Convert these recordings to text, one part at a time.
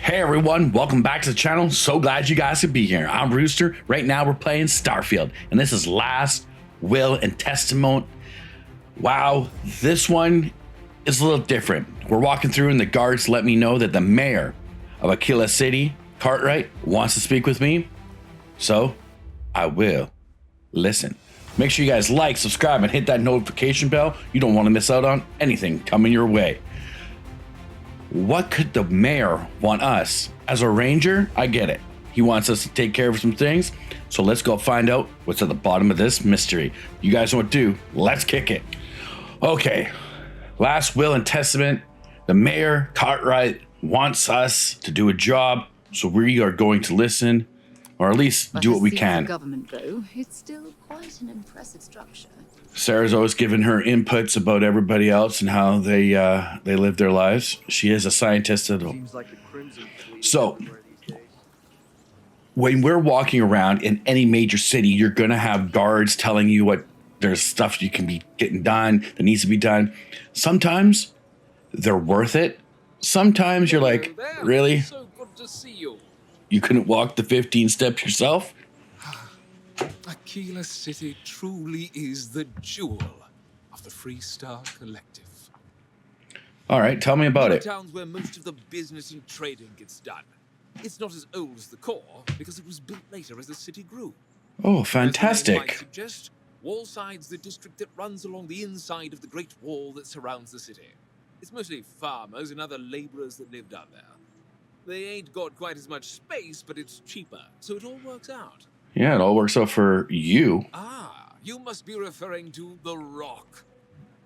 Hey everyone, welcome back to the channel. So glad you guys could be here. I'm Rooster. Right now we're playing Starfield, and this is Last Will and Testament. Wow, this one is a little different. We're walking through and the guards let me know that the mayor of Akila City, Cartwright, wants to speak with me. So I will listen. Make sure you guys like, subscribe, and hit that notification bell. You don't want to miss out on anything coming your way. What could the mayor want us? As a ranger, I get it. He wants us to take care of some things. So let's go find out what's at the bottom of this mystery. You guys know what to do. Let's kick it. Okay. Last will and testament. The mayor, Cartwright, wants us to do a job. So we are going to listen, or at least do what we can. Government, though, it's still quite an impressive structure. Sarah's always given her inputs about everybody else and how they live their lives. She is a scientist. So when we're walking around in any major city, you're going to have guards telling you what there's stuff you can be getting done that needs to be done. Sometimes they're worth it. Sometimes you're like, really? So good to see you. You couldn't walk the 15 steps yourself? Akila City truly is the jewel of the Free Star Collective. All right, tell me about it. Towns where most of the business and trading gets done. It's not as old as the core because it was built later as the city grew. Oh, As the name might fantastic. suggest, Wallside's the district that runs along the inside of the Great Wall that surrounds the city. It's mostly farmers and other laborers that live down there. They ain't got quite as much space, but it's cheaper, so it all works out. Yeah, it all works out for you. Ah, you must be referring to The Rock.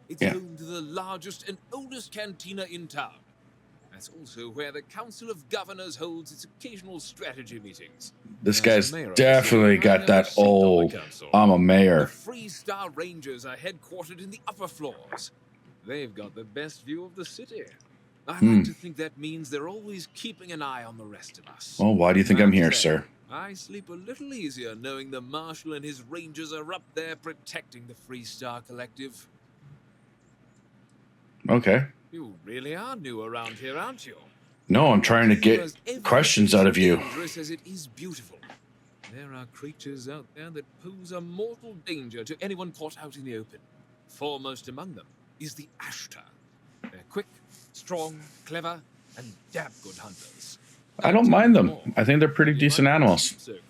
It's Yeah. home to the largest and oldest cantina in town. That's also where the Council of Governors holds its occasional strategy meetings. This As guy's mayor of the definitely city, I got never that sit on the old, council. I'm a The mayor. Free Star Rangers are headquartered in the upper floors. They've got the best view of the city. I like to think that means they're always keeping an eye on the rest of us. Well, why do you think I'm here, I'd say sir? I sleep a little easier knowing the Marshal and his Rangers are up there protecting the Free Star Collective. Okay. You really are new around here, aren't you? No, I'm trying to Because get every questions place out is of you. dangerous as it is beautiful. There are creatures out there that pose a mortal danger to anyone caught out in the open. Foremost among them is the Ashtar. They're quick, strong, clever, and damn good hunters. I don't mind them. I think they're pretty decent animals. So good.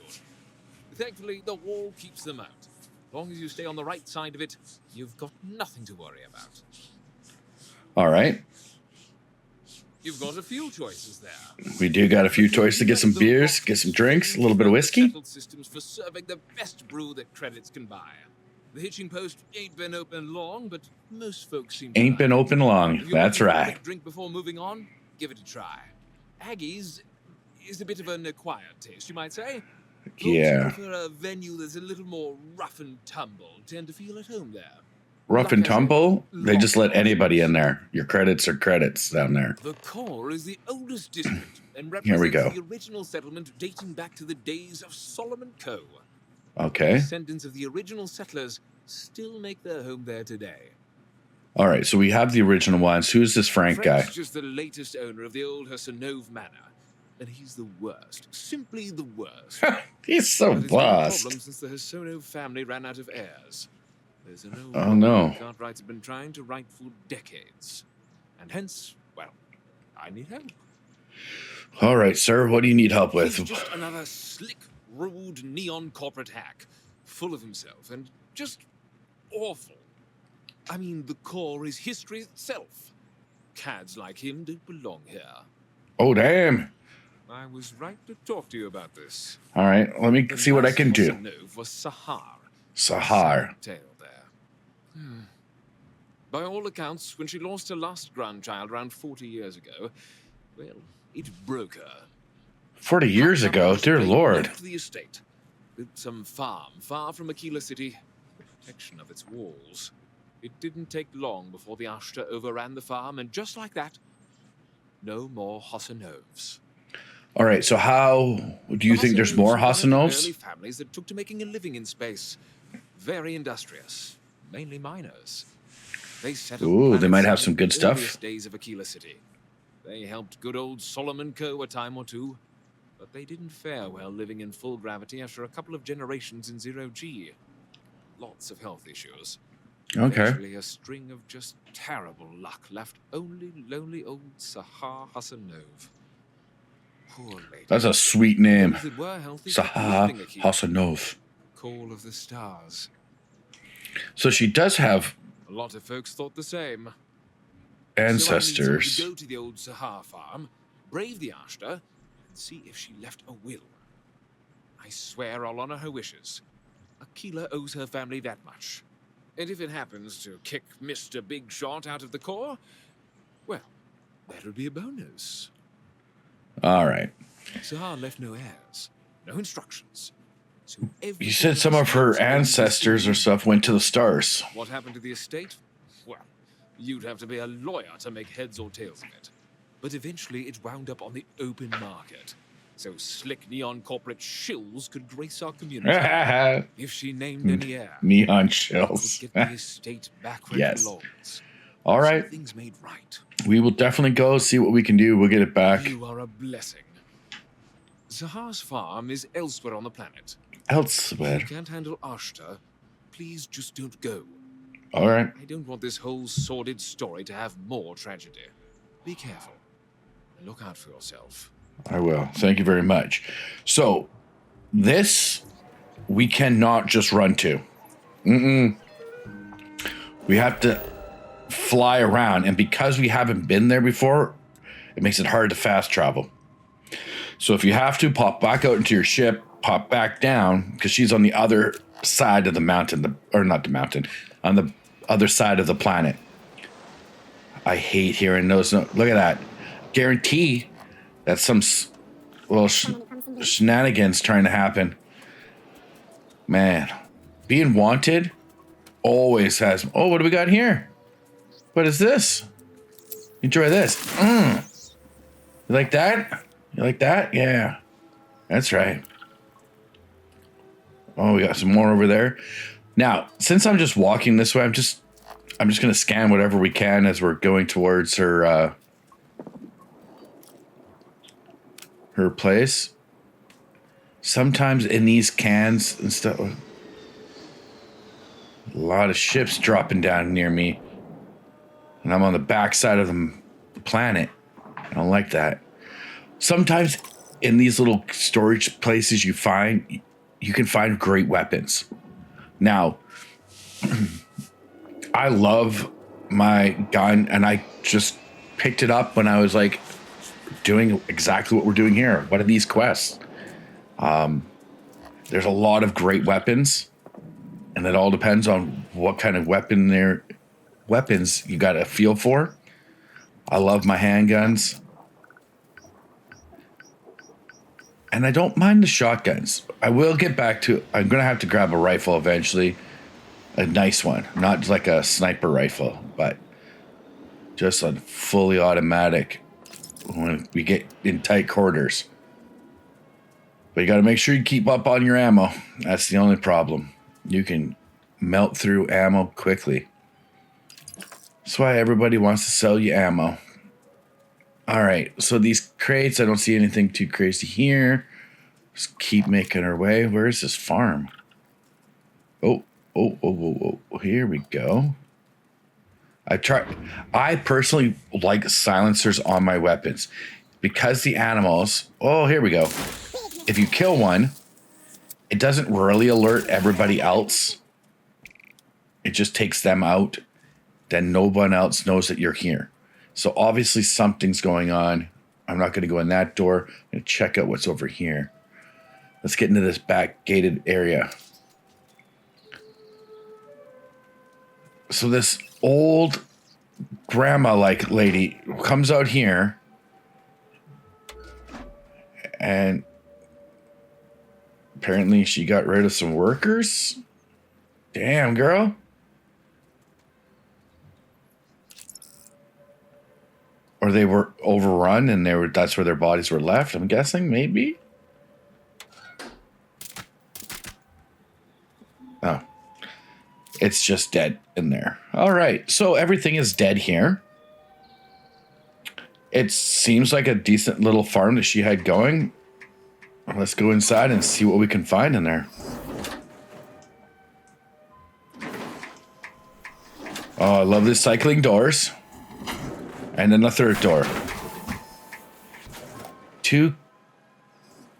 Thankfully, the wall keeps them out. As long as you stay on the right side of it, you've got nothing to worry about. All right. You've got a few choices there. We do got a few choices to get some beers, get some drinks, a little bit of whiskey. Settled systems for serving the best brew that credits can buy. The hitching post ain't been open long, but most folks seem to Ain't like been it. open long. If you That's want a right. quick drink before moving on, give it a try. Aggie's is a bit of an acquired taste, you might say. Folks who Yeah. prefer a venue that's a little more rough and tumble tend to feel at home there. Rough and tumble, they just let anybody in there. Your credits are credits down there. The core is the oldest district and Here we represents go. the original settlement dating back to the days of Solomon Coe. Okay. Descendants of the original settlers still make their home there today. All right, so we have the original ones. Who's this Frank guy? Frank's just the latest owner of the old Hasanov Manor, and he's the worst, simply the worst. He's so But it's been a lost. problem since the Hasanov family ran out of heirs. There's an old Oh, no. Cartwrights have been trying to write for decades, and hence, well, I need help. All right, sir, what do you need help with? He's just another slick, rude neon corporate hack, full of himself and just awful. I mean, the core is history itself. Cads like him don't belong here. Oh, damn. I was right to talk to you about this. All right, let me see what I can do. Hasanov was Sahar. Sahar. Tale there. By all accounts, when she lost her last grandchild around 40 years ago, well, it broke her. 40 years ago? Dear Lord. Left the estate. Built some farm far from Akila City, for protection of its walls. It didn't take long before the Ashtar overran the farm, and just like that, no more Hasanovs. All right, so how do you think there's more Hasanovs were one of the Hasanovs? early families that took to making a living in space. Very industrious, mainly miners. They settled Ooh, they might have planets some in good the stuff. earliest days of Akila City. They helped good old Solomon Co. a time or two, but they didn't fare well living in full gravity after a couple of generations in zero-G. Lots of health issues. Okay. Eventually, a string of just terrible luck left only lonely old Sahar Hasanov. Poor lady. That's a sweet name. Those that were healthy Sahar kept living, Akila. Hasanov. Call of the stars. So she does have A lot of folks thought the same. ancestors. So I need someone to go to the old Sahar farm, brave the Ashta, and see if she left a will. I swear I'll honor her wishes. Akila owes her family that much. And if it happens to kick Mr. Big Shot out of the Core, well, that'll be a bonus. All right. Sahar left no heirs, no instructions. So You said some of her ancestors or stuff went to the stars. What happened to the estate? Well, you'd have to be a lawyer to make heads or tails of it. But eventually it wound up on the open market. So slick neon corporate shills could grace our community. If she named any heir, Neon would shells. get the estate back where Yes. it belongs. All right. So things made right. We will definitely go see what we can do. We'll get it back You are a blessing. Zahar's farm is elsewhere on the planet. elsewhere. If you can't handle Ashta, please just don't go. All right. I don't want this whole sordid story to have more tragedy. Be careful. And look out for yourself. I will. Thank you very much. So, this we cannot just run to. We have to fly around, and because we haven't been there before, it makes it hard to fast travel. So if you have to, pop back out into your ship, pop back down, because she's on the other side of the mountain, or not the mountain, on the other side of the planet. I hate hearing those. Look at that. Guarantee that's some little shenanigans trying to happen. Man, being wanted always has. Oh, what do we got here? What is this? Enjoy this. You like that? You like that? Yeah, that's right. Oh, we got some more over there. Now, since I'm just walking this way, I'm just gonna scan whatever we can as we're going towards her place. Sometimes in these cans and stuff, a lot of ships dropping down near me, and I'm on the backside of the planet. I don't like that. Sometimes in these little storage places you can find great weapons. Now, I love my gun, and I just picked it up when I was like doing exactly what we're doing here. What are these quests? There's a lot of great weapons, and it all depends on what kind of weapons you got a feel for. I love my handguns, and I don't mind the shotguns. I will get back to. I'm gonna have to grab a rifle eventually, a nice one, not like a sniper rifle, but just a fully automatic when we get in tight quarters. But you got to make sure you keep up on your ammo. That's the only problem. You can melt through ammo quickly. That's why everybody wants to sell you ammo. All right, so these crates, I don't see anything too crazy here. Just keep making our way. Where is this farm? Oh, here we go. I personally like silencers on my weapons because the animals, oh, here we go. If you kill one, it doesn't really alert everybody else. It just takes them out. Then no one else knows that you're here. So obviously something's going on. I'm not going to go in that door. I'm going to check out what's over here. Let's get into this back gated area. So this old grandma-like lady comes out here, and apparently she got rid of some workers. Damn, girl. Or they were overrun and that's where their bodies were left, I'm guessing, maybe? Oh. It's just dead in there. All right. So everything is dead here. It seems like a decent little farm that she had going. Let's go inside and see what we can find in there. Oh, I love this cycling doors. And then the third door. Two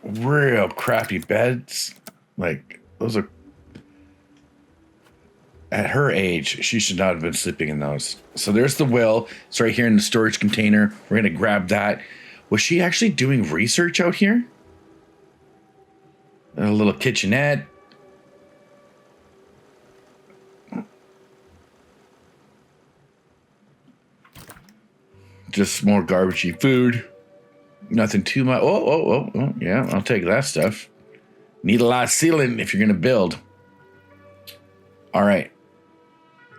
real crappy beds. Like, those are... At her age, she should not have been sleeping in those. So there's the will. It's right here in the storage container. We're going to grab that. Was she actually doing research out here? A little kitchenette. Just more garbagey food. Nothing too much. Oh, yeah, I'll take that stuff. Need a lot of ceiling if you're going to build. All right.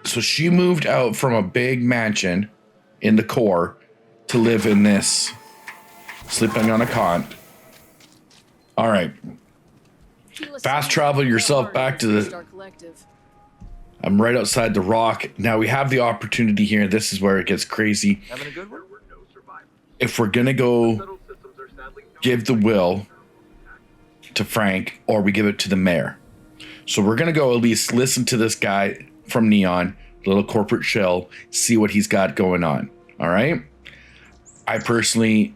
So she moved out from a big mansion in the core to live in this, sleeping on a cot. All right. Fast travel yourself back to the... I'm right outside the rock. Now we have the opportunity here. This is where it gets crazy. Having a good one? If we're going to go give the will to Frank or we give it to the mayor. So we're going to go at least listen to this guy from Neon, little corporate shell, see what he's got going on. All right. I personally,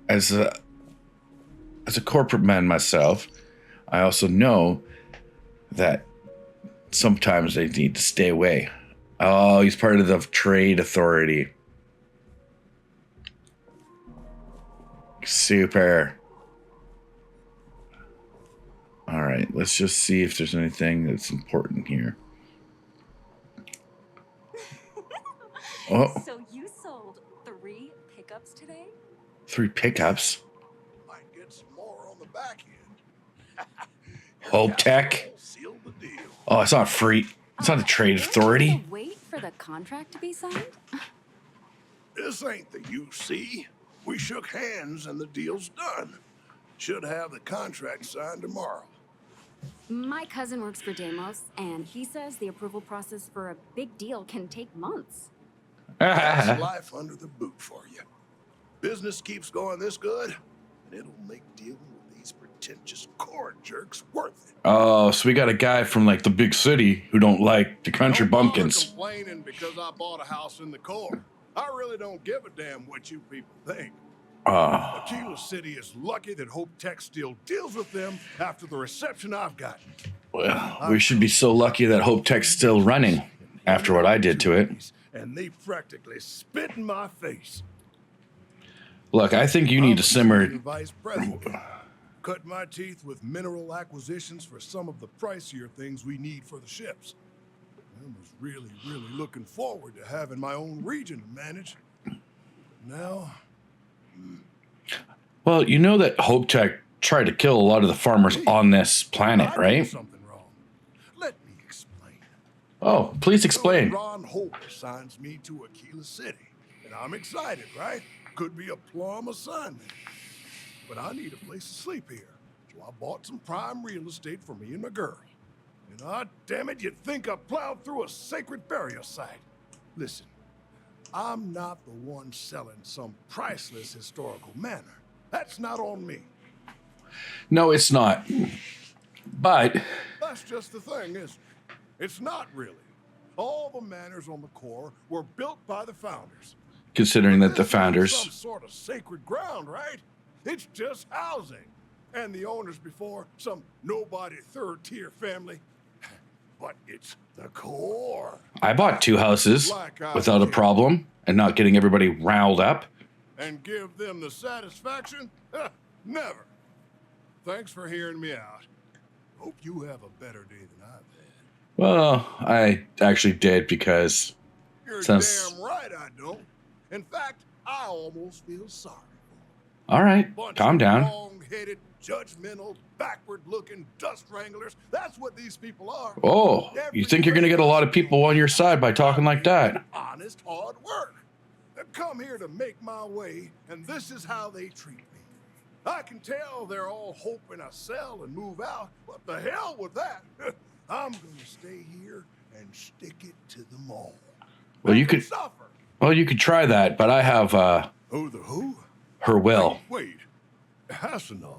as a corporate man myself, I also know that sometimes they need to stay away. Oh, he's part of the trade authority. Super. All right, let's just see if there's anything that's important here. Oh. So you sold 3 pickups today? 3 pickups? Might get some more on the back end. Hope Tech? Oh, it's not free. It's not the trade authority. Wait for the contract to be signed? This ain't the UC. We shook hands and the deal's done. Should have the contract signed tomorrow. My cousin works for Deimos, and he says the approval process for a big deal can take months. That's life under the boot for you. Business keeps going this good, and it'll make dealing with these pretentious core jerks worth it. Oh, so we got a guy from like the big city who don't like the country bumpkins. Complaining because I bought a house in the core. I really don't give a damn what you people think. Akila City is lucky that Hope Tech still deals with them after the reception I've gotten. Well, we should be so lucky that Hope Tech's still running after what I did to it. And they practically spit in my face. Look, I think you need to simmer. Vice President. Cut my teeth with mineral acquisitions for some of the pricier things we need for the ships. I was really looking forward to having my own region to manage. Now... Well, you know that Hope Tech tried to kill a lot of the farmers on this planet, right? Something wrong. Let me explain. Oh, please explain. Ron Hope assigns me to Akila City, and I'm excited, right? Could be a plum assignment. But I need a place to sleep here, so I bought some prime real estate for me and my girl. And damn it, you'd think I plowed through a sacred burial site. Listen, I'm not the one selling some priceless historical manor. That's not on me. No, it's not. But That's just the thing, isn't it? It's not really. All the manors on the core were built by the founders. considering that the This isn't founders... some sort of sacred ground, right? It's just housing. And the owners before, some nobody third-tier family. But it's the core. I bought 2 houses without a problem and not getting everybody riled up. And give them the satisfaction? Never. Thanks for hearing me out. Hope you have a better day than I've had. Well, I actually did because... You're Since- damn right I don't. In fact, I almost feel sorry for them. All right, Bunch calm of down. Long-headed, judgmental, backward-looking dust wranglers. That's what these people are. Oh, you think you're going to get a lot of people on your side by talking like that? Honest, hard work. They come here to make my way, and this is how they treat me. I can tell they're all hoping I sell and move out, but the hell with that. I'm gonna stay here and stick it to them all. Well, you Let them could... suffer. Well, you could try that, but I have Who? her will. Wait. Hasanov.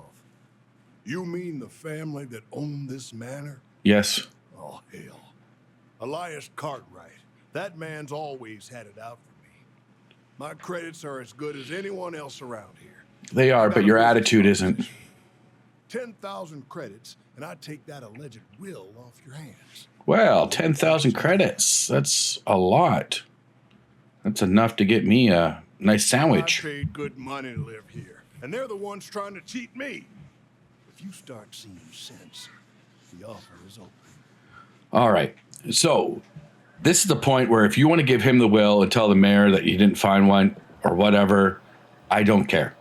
You mean the family that owned this manor? Yes. Oh, hell. Elias Cartwright. That man's always had it out for me. My credits are as good as anyone else around here. They are, but your attitude isn't. 10,000 credits, and I take that alleged will off your hands. Well, 10,000 credits. That's a lot. That's enough to get me a nice sandwich. I paid good money to live here, and they're the ones trying to cheat me. If you start seeing sense, the offer is open. All right. So this is the point where if you want to give him the will and tell the mayor that you didn't find one or whatever, I don't care.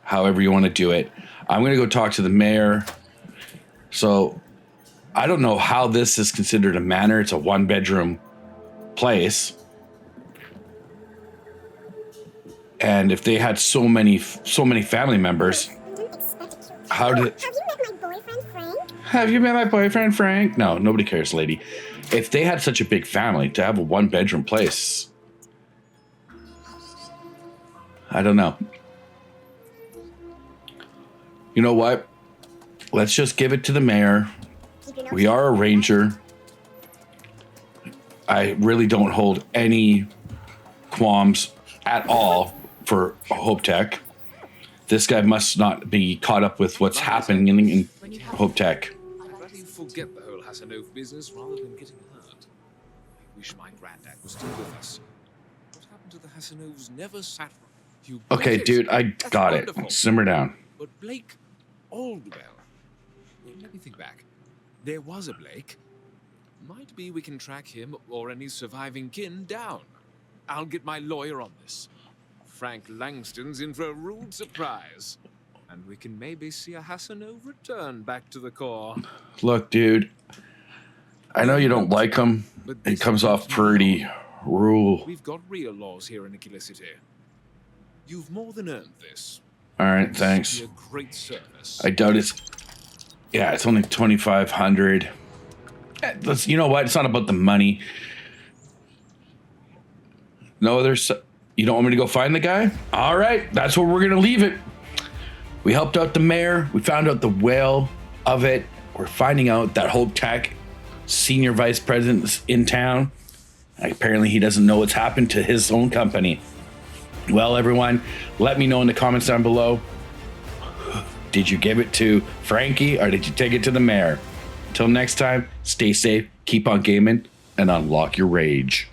However you want to do it. I'm going to go talk to the mayor. So I don't know how this is considered a manor. It's a one-bedroom place. And if they had so many family members, how did... Have you met my boyfriend, Frank? No, nobody cares, lady. If they had such a big family to have a one-bedroom place, I don't know. You know what? Let's just give it to the mayor. We are a ranger. I really don't hold any qualms at all for Hope Tech. This guy must not be caught up with what's happening in Hope Tech. I'd rather you forget the whole Hasanov business rather than getting hurt. I wish my granddad was still with us. What happened to the Hasanovs never sat right. You got Okay, it. dude, I That's got wonderful. it. Simmer down. But Blake Aldwell. Let me think back. There was a Blake. Might be we can track him or any surviving kin down. I'll get my lawyer on this. Frank Langston's in for a rude surprise. And we can maybe see a Hasanov return back to the core. Look, dude, I know you don't like him. But It this comes is off pretty rural. We've got real laws here in Akila City. You've more than earned this. All right, thanks. Be a great service. I doubt it's... Yeah, it's only 2,500. Let's. You know what? It's not about the money. No other... You don't want me to go find the guy? All right, that's where we're going to leave it. We helped out the mayor. We found out the will of it. We're finding out that Hope Tech senior vice president is in town. Apparently, he doesn't know what's happened to his own company. Well, everyone, let me know in the comments down below. Did you give it to Frankie or did you take it to the mayor? Until next time, stay safe, keep on gaming, and unlock your rage.